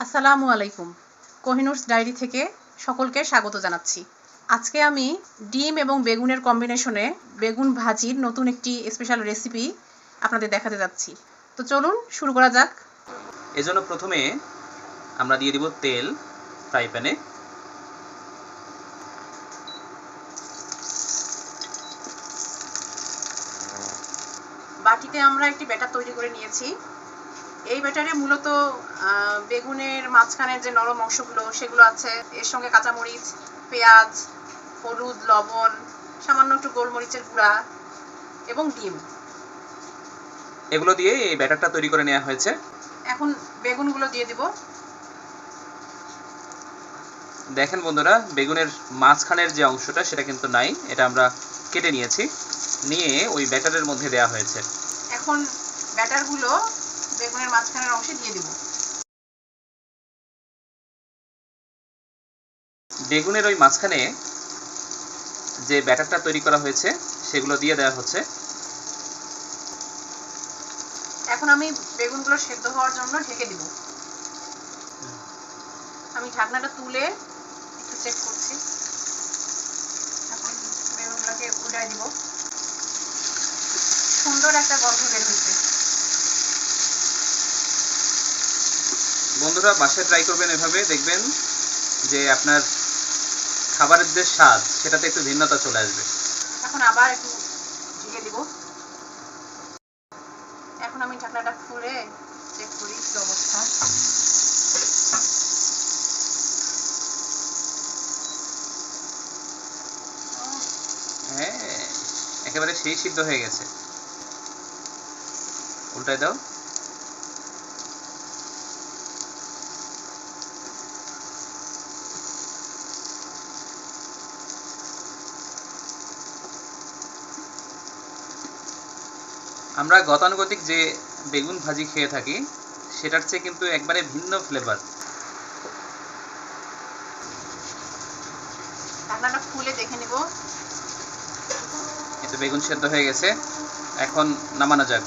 আসসালামু আলাইকুম। কোহিনুরস ডায়েরি থেকে সকলকে স্বাগত জানাচ্ছি। আজকে আমি ডিম এবং বেগুনের কম্বিনেশনে বেগুন ভাজির নতুন একটি স্পেশাল রেসিপি আপনাদের দেখাতে যাচ্ছি। তো চলুন শুরু করা যাক। এজন্য প্রথমে আমরা দিয়ে দিব তেল ফ্রাই প্যানে। বাটিতে আমরা একটি ব্যাটার তৈরি করে নিয়েছি। এই ব্যাটারে মূলত বেগুনের মাঝখানের যে নরম অংশগুলো সেগুলো আছে, এর সঙ্গে কাঁচামরিচ, পেঁয়াজ, হলুদ, লবণ, সামান্য একটু গোলমরিচের গুঁড়া এবং ডিম, এগুলো দিয়ে এই ব্যাটারটা তৈরি করে নেওয়া হয়েছে। এখন বেগুনগুলো দিয়ে দিব। দেখেন বন্ধুরা, বেগুনের মাঝখানের যে অংশটা সেটা কিন্তু নাই, এটা আমরা কেটে নিয়েছি, নিয়ে ওই ব্যাটারের মধ্যে দেওয়া হয়েছে। এখন ব্যাটারগুলো বেগুনের মাঝখানের অংশে দিয়ে দিব। বেগুনের ওই মাঝখানে যে ব্যাটারটা তৈরি করা হয়েছে সেগুলো দিয়ে দেওয়া হচ্ছে। এখন আমি বেগুনগুলো সেদ্ধ হওয়ার জন্য ঢেকে দিব। আমি ঢাকনাটা তুলে একটু চেক করছি। এখন বেগুনগুলোকে উল্টাই দিব। সুন্দর একটা গন্ধ বের হচ্ছে। বন্ধুরা, বাসায় ট্রাই করবেন এভাবে, দেখবেন যে আপনার খাবারের যে স্বাদ সেটাতে একটু ভিন্নতা চলে আসবে। এখন আবার একটু ঢেকে দিব। এখন আমি ঢাকনাটা খুলে চেক করি কি অবস্থা। হ্যাঁ, একেবারে সেই সিদ্ধ হয়ে গেছে। উল্টায় দাও। আমরা গতানুগতিক যে বেগুন ভাজি খেয়ে থাকি সেটার চেয়ে কিন্তু একবারে ভিন্ন ফ্লেভার। ঢাকনাটা খুলে দেখে নিব। এতে বেগুন সেদ্ধ হয়ে গেছে, এখন নামানো যাক।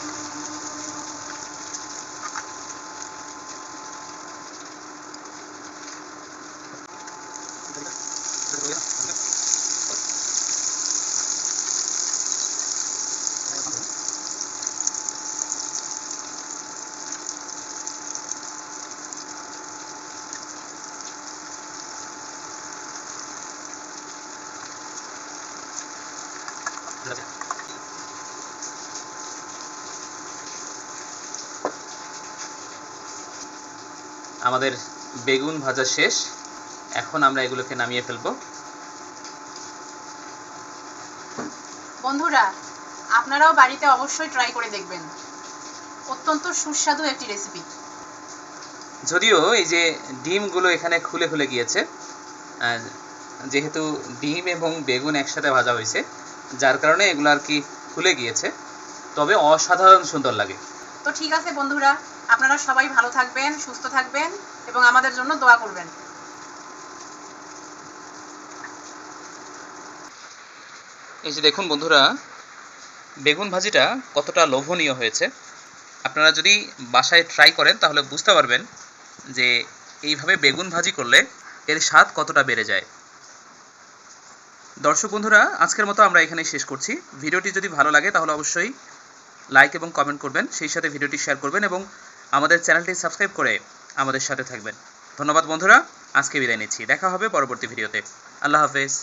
আমাদের বেগুন ভাজা শেষ, এখন আমরা এগুলোকে নামিয়ে ফেলবো। বন্ধুরা, আপনারাও বাড়িতে অবশ্যই ট্রাই করে দেখবেন। অত্যন্ত সুস্বাদু একটি রেসিপি। যদিও এই যে ডিমগুলো এখানে খুলে খুলে গিয়েছে, যেহেতু ডিম এবং বেগুন একসাথে ভাজা হয়েছে যার কারণে এগুলো আর কি খুলে গিয়েছে, তবে অসাধারণ সুন্দর লাগে। তো ঠিক আছে বন্ধুরা, আপনারা সবাই ভালো থাকবেন, সুস্থ থাকবেন এবং আমাদের জন্য দোয়া করবেন। এই যে দেখুন বন্ধুরা, বেগুন ভাজিটা কতটা লোভনীয় হয়েছে। আপনারা যদি বাসায় ট্রাই করেন তাহলে বুঝতে পারবেন যে এইভাবে বেগুন ভাজি করলে এর স্বাদ কতটা বেড়ে যায়। দর্শক বন্ধুরা, আজকের মতো আমরা এখানেই শেষ করছি। ভিডিওটি যদি ভালো লাগে তাহলে অবশ্যই লাইক এবং কমেন্ট করবেন, সেই সাথে ভিডিওটি শেয়ার করবেন এবং আমাদের চ্যানেলটি সাবস্ক্রাইব করে আমাদের সাথে থাকবেন। ধন্যবাদ বন্ধুরা, আজকে বিদায় নিচ্ছি। দেখা হবে পরবর্তী ভিডিওতে। আল্লাহ হাফেজ।